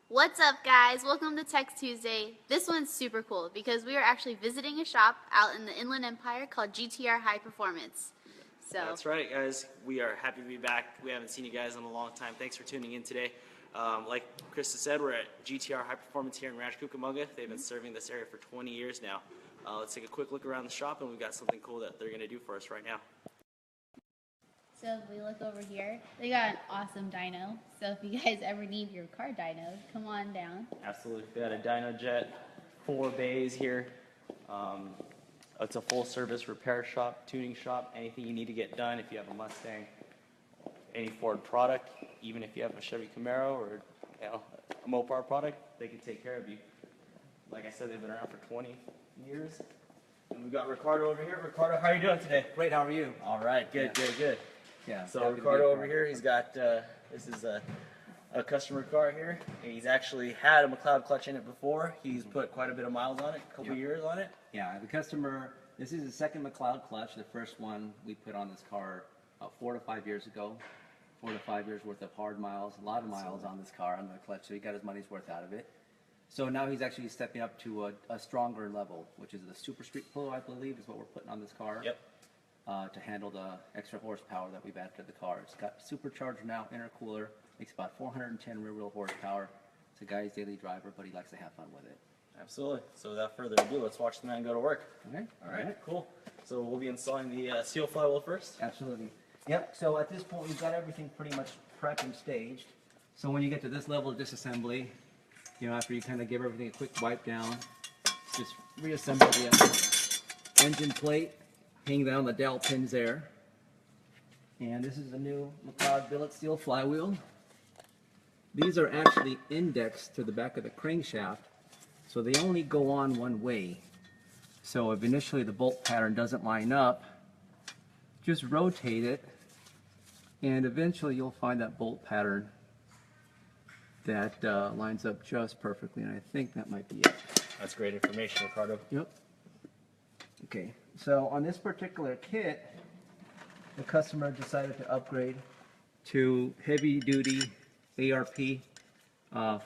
What's up, guys? Welcome to Tech Tuesday. This one's super cool because we are actually visiting a shop out in the Inland Empire called GTR High Performance. So That's right, guys. We are happy to be back. We haven't seen you guys in a long time. Thanks for tuning in today. Like Krista said, we're at GTR High Performance here in Ranch Cucamonga. They've been serving this area for 20 years now. Let's take a quick look around the shop, and we've got something cool that they're going to do for us right now. So if we look over here, they got an awesome dyno. So if you guys ever need your car dynoed, come on down. Absolutely. We got a dyno jet, 4 bays here. It's a full-service repair shop, tuning shop, anything you need to get done. If you have a Mustang, any Ford product, even if you have a Chevy Camaro or a Mopar product, they can take care of you. Like I said, they've been around for 20 years. And we've got Ricardo over here. Ricardo, how are you doing today? Great, how are you? All right, good, good. Yeah. So Ricardo over here, he's got, this is a customer car here. And he's actually had a McLeod clutch in it before. He's put quite a bit of miles on it, a couple years on it. Yeah, the customer, this is the second McLeod clutch. The first one we put on this car about 4 to 5 years ago. 4 to 5 years worth of hard miles, a lot of miles on this car, on the clutch, so he got his money's worth out of it. So now he's actually stepping up to a stronger level, which is the Super Street Flow, I believe, is what we're putting on this car. Yep. To handle the extra horsepower that we've added to the car. It's got supercharged now, intercooler, makes about 410 rear-wheel horsepower. It's a guy's daily driver, but he likes to have fun with it. Absolutely. So without further ado, let's watch the man go to work. Okay. All right, cool. So we'll be installing the seal flywheel first. Absolutely. Yep, so at this point we've got everything pretty much prepped and staged. So when you get to this level of disassembly, after you kind of give everything a quick wipe down, just reassemble the engine plate, hang down the dowel pins there. And this is a new McLeod billet steel flywheel. These are actually indexed to the back of the crankshaft, so they only go on one way. So if initially the bolt pattern doesn't line up, just rotate it, and eventually you'll find that bolt pattern that lines up just perfectly, and I think that might be it. That's great information, Ricardo. Yep. Okay, so on this particular kit, the customer decided to upgrade to heavy-duty ARP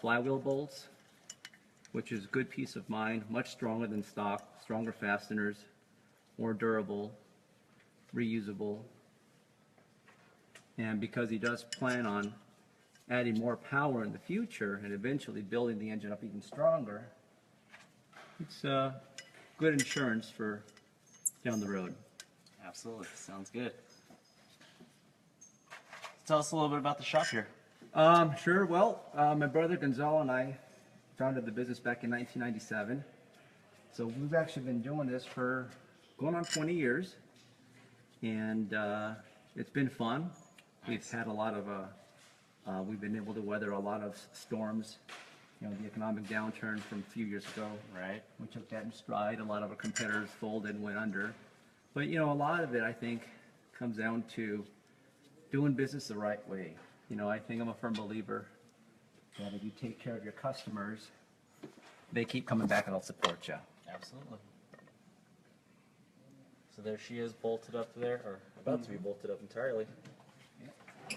flywheel bolts, which is a good peace of mind, much stronger than stock, stronger fasteners, more durable, reusable. And because he does plan on adding more power in the future and eventually building the engine up even stronger, it's good insurance for down the road. Absolutely. Sounds good. Tell us a little bit about the shop here. Sure. Well, my brother Gonzalo and I founded the business back in 1997. So we've actually been doing this for going on 20 years. And it's been fun. We've had a lot of, we've been able to weather a lot of storms. The economic downturn from a few years ago. Right. We took that in stride. A lot of our competitors folded and went under. But a lot of it, I think, comes down to doing business the right way. I think I'm a firm believer that if you take care of your customers, they keep coming back and they'll support you. Absolutely. So there she is, bolted up there, or about to be bolted up entirely. So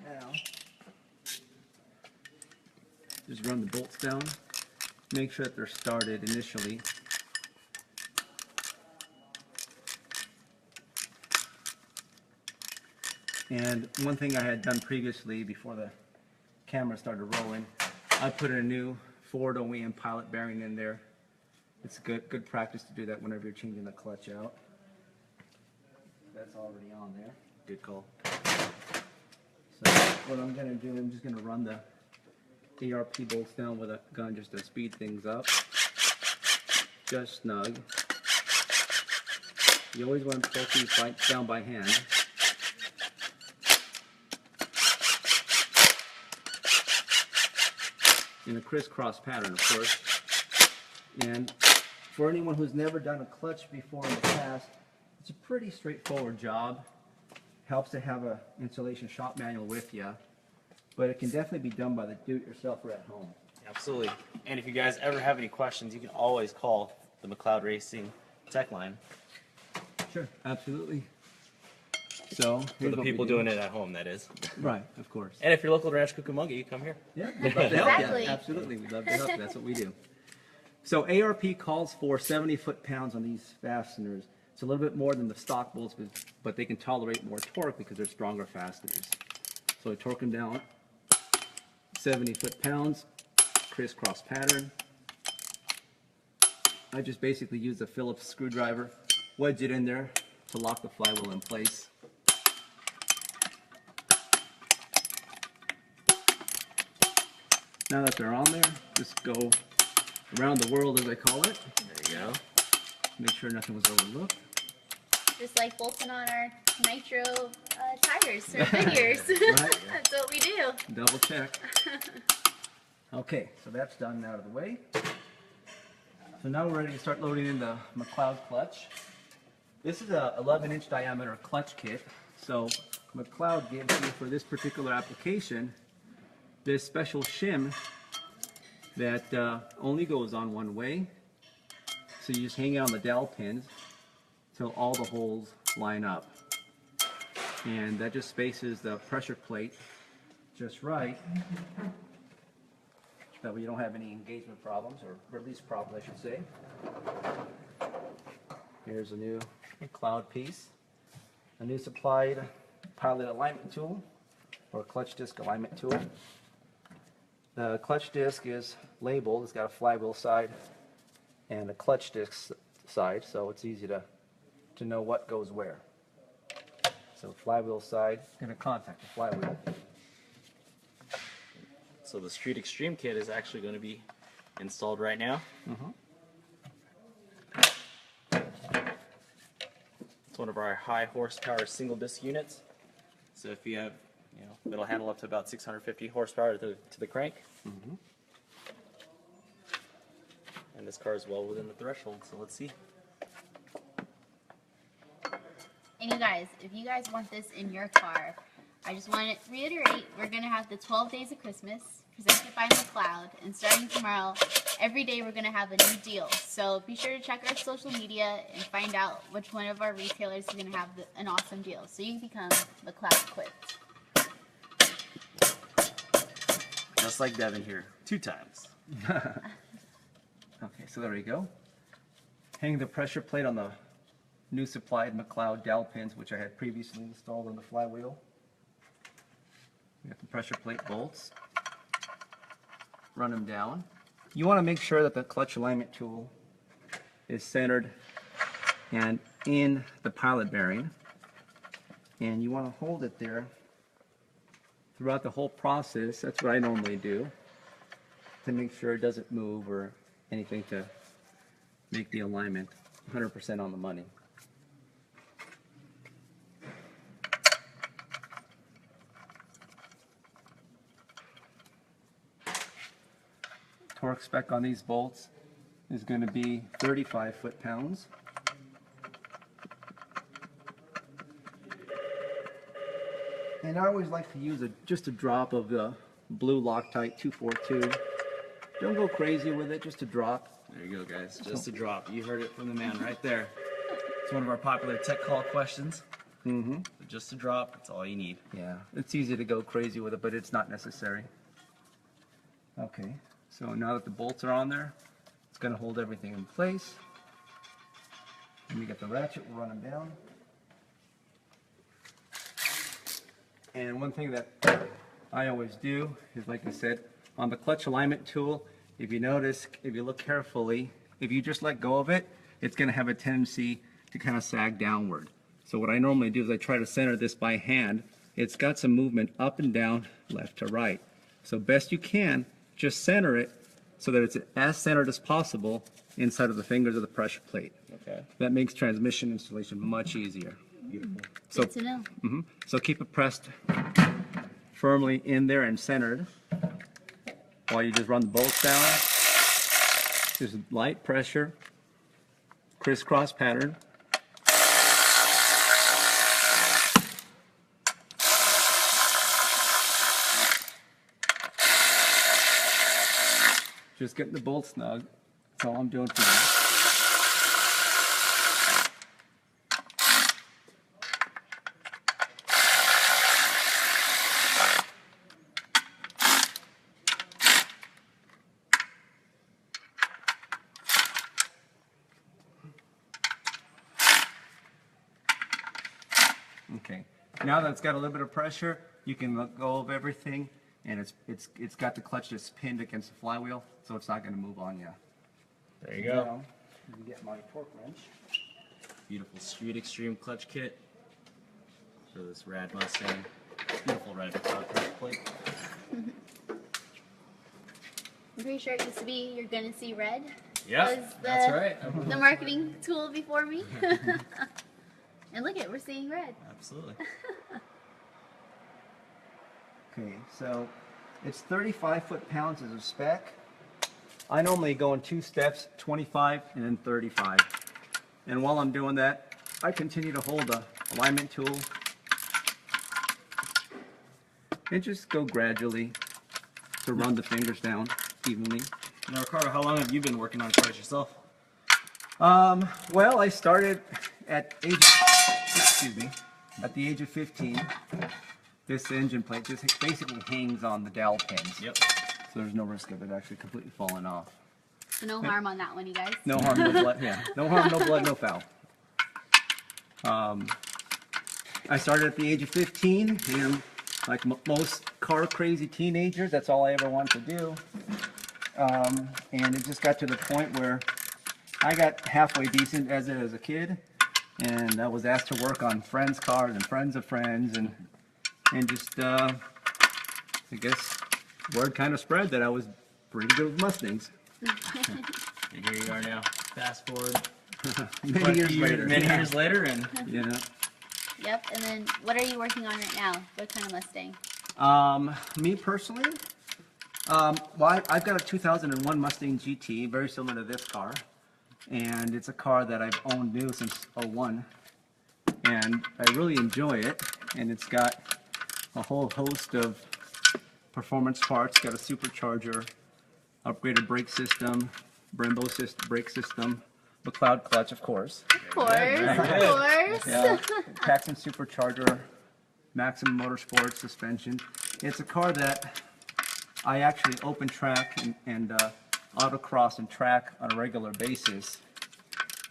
now, just run the bolts down. Make sure that they're started initially. And one thing I had done previously before the camera started rolling, I put a new Ford OEM pilot bearing in there. It's good practice to do that whenever you're changing the clutch out. That's already on there. Good call. So what I'm going to do, I'm just going to run the ARP bolts down with a gun just to speed things up. Just snug. You always want to put these down by hand. In a crisscross pattern, of course. And for anyone who's never done a clutch before in the past, it's a pretty straightforward job. Helps to have an installation shop manual with you, but it can definitely be done by the do-it-yourselfer at home. Absolutely. And if you guys ever have any questions, you can always call the McLeod Racing tech line. Sure, absolutely. So For here's the what we people do. doing it at home, that is. Right, of course. And if you're local to Rancho Cucamonga, you come here. Yeah, we'd love to help Exactly. you. Absolutely, we'd love to help you. That's what we do. So ARP calls for 70 foot-pounds on these fasteners. It's a little bit more than the stock bolts, but they can tolerate more torque because they're stronger fasteners. So I torque them down 70 foot-pounds, crisscross pattern. I just basically use a Phillips screwdriver, wedge it in there to lock the flywheel in place. Now that they're on there, just go around the world, as I call it. There you go. Make sure nothing was overlooked. Just like bolting on our nitro tires or Goodyears. Right. That's what we do. Double check. Okay, so that's done and out of the way. So now we're ready to start loading in the McLeod clutch. This is a 11-inch diameter clutch kit. So McLeod gives you, for this particular application, this special shim that only goes on one way. So you just hang it on the dowel pins till all the holes line up. And that just spaces the pressure plate just right. That way you don't have any engagement problems, or release problems, I should say. Here's a new McLeod piece. A new supplied pilot alignment tool, or clutch disc alignment tool. The clutch disc is labeled. It's got a flywheel side and a clutch disc side, so it's easy to know what goes where. So flywheel side, going to contact the flywheel. So the Street Extreme kit is actually going to be installed right now. It's one of our high horsepower single disc units. So if you have, it'll handle up to about 650 horsepower to the crank. And this car is well within the threshold, so let's see. And you guys, if you guys want this in your car, I just want to reiterate, we're going to have the 12 Days of Christmas presented by McLeod, and starting tomorrow, every day we're going to have a new deal. So be sure to check our social media and find out which one of our retailers is going to have an awesome deal, so you can become McLeod equipped. Just like Devon here, 2 times. Okay, so there you go. Hang the pressure plate on the new supplied McLeod dowel pins, which I had previously installed on the flywheel. We got the pressure plate bolts. Run them down. You want to make sure that the clutch alignment tool is centered and in the pilot bearing. And you want to hold it there throughout the whole process. That's what I normally do, to make sure it doesn't move or anything to make the alignment 100% on the money. Torque spec on these bolts is going to be 35 foot-pounds. And I always like to use just a drop of the blue Loctite 242. Don't go crazy with it, just a drop. There you go, guys. Just a drop. You heard it from the man right there. It's one of our popular tech call questions. Just a drop, that's all you need. Yeah, it's easy to go crazy with it, but it's not necessary. Okay, so now that the bolts are on there, it's going to hold everything in place. Let me get the ratchet, we'll run them down. And one thing that I always do is, like I said, on the clutch alignment tool, if you notice, if you look carefully, if you just let go of it, it's going to have a tendency to kind of sag downward. So what I normally do is I try to center this by hand. It's got some movement up and down, left to right. So best you can, just center it so that it's as centered as possible inside of the fingers of the pressure plate. Okay. That makes transmission installation much easier. Beautiful. So, Good to know. so keep it pressed firmly in there and centered while you just run the bolts down. Just light pressure, crisscross pattern. Just getting the bolt snug. That's all I'm doing for you. Now that it's got a little bit of pressure, you can let go of everything, and it's got the clutch that's pinned against the flywheel, so it's not going to move on you. There you go. Now, let me get my torque wrench. Beautiful Street Extreme clutch kit for this rad Mustang. Beautiful red clutch plate. I'm pretty sure it used to be "You're gonna see red." Yeah, Was that's right. The marketing tool before me. And look we're seeing red. Absolutely. Okay, so it's 35 foot-pounds as a spec. I normally go in 2 steps, 25 and then 35. And while I'm doing that, I continue to hold the alignment tool and just go gradually to run the fingers down evenly. Now, Ricardo, how long have you been working on cars yourself? Well, I started at the age of 15. This engine plate just basically hangs on the dowel pins. Yep. So there's no risk of it actually completely falling off. So no harm on that one, you guys. No harm, no blood. Yeah, no harm, no blood, no foul. I started at the age of 15, and like most car crazy teenagers, that's all I ever wanted to do. And it just got to the point where I got halfway decent as a kid, and I was asked to work on friends' cars and friends of friends, and just I guess word kind of spread that I was pretty good with Mustangs. And here you are now. Fast forward Many years later, and yeah. Yep. And then what are you working on right now? What kind of Mustang? Me personally, well, I've got a 2001 Mustang GT, very similar to this car, and it's a car that I've owned new since '01, and I really enjoy it. And it's got a whole host of performance parts. Got a supercharger, upgraded brake system, Brembo brake system, McLeod clutch, of course. Of course, of course. Yeah, Paxton supercharger, Maximum Motorsport suspension. It's a car that I actually open track and autocross and track on a regular basis,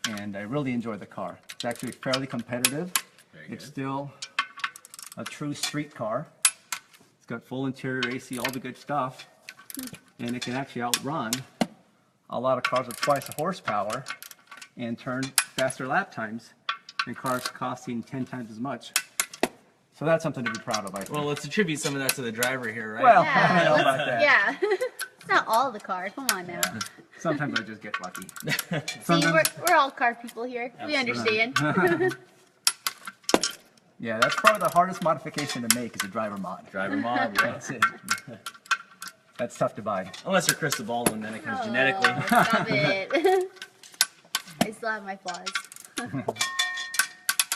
and I really enjoy the car. It's actually fairly competitive. It's still a true street car. It's got full interior AC, all the good stuff, and it can actually outrun a lot of cars with twice the horsepower and turn faster lap times than cars costing 10 times as much. So that's something to be proud of, I think. well, let's attribute some of that to the driver here, right? Well, Yeah, I don't know about that. Yeah. It's not all the cars. Come on now. Sometimes I just get lucky. See, we're all car people here. We understand. Yeah, that's probably the hardest modification to make is a driver mod. Driver mod, yeah. That's it. That's tough to buy. Unless you're Krista Baldwin, then it comes Oh, genetically. Stop it. I still have my flaws.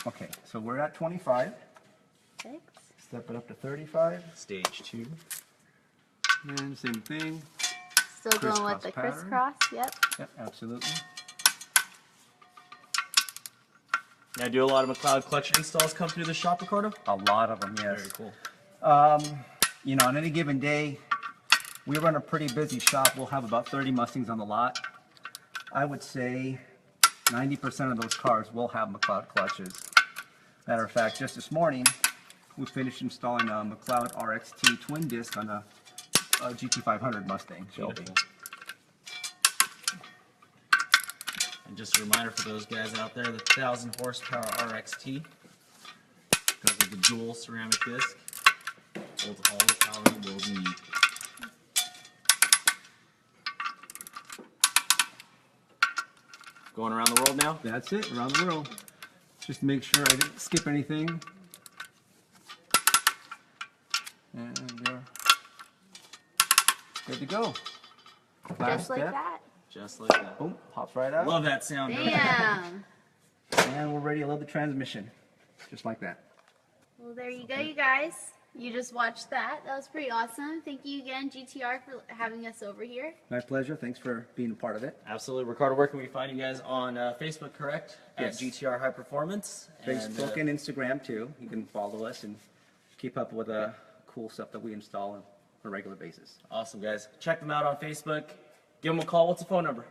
Okay, so we're at 25. 6. Step it up to 35. Stage 2. And same thing. Still going with Crisscross the pattern. crisscross. Yep. Yep, absolutely. Now, do a lot of McLeod clutch installs come through the shop, Ricardo? A lot of them, yes. Very cool. You know, on any given day, we run a pretty busy shop. We'll have about 30 Mustangs on the lot. I would say 90% of those cars will have McLeod clutches. Matter of fact, just this morning, we finished installing a McLeod RXT twin disc on a GT500 Mustang Shelby. And just a reminder for those guys out there, the 1,000 horsepower RXT, because of the dual ceramic disc, holds all the power the world needs. Going around the world now? That's it, around the world. Just to make sure I didn't skip anything. And you're good to go. Last Just like step. that. Just like that. Boom, pops right out. Love that sound. don't you? Damn. And we're ready to load the transmission. Just like that. Well, there you go, you guys. You just watched that. That was pretty awesome. Thank you again, GTR, for having us over here. My pleasure. Thanks for being a part of it. Absolutely. Ricardo, where can we find you guys on Facebook, correct? Yes. At GTR High Performance. Facebook and Instagram too. You can follow us and keep up with the cool stuff that we install on a regular basis. Awesome, guys. Check them out on Facebook. Give them a call. What's the phone number?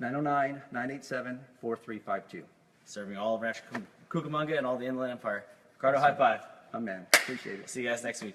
909-987-4352. Serving all of Rancho Cucamonga and all the Inland Empire. Ricardo, high five. Oh man, appreciate it. See you guys next week.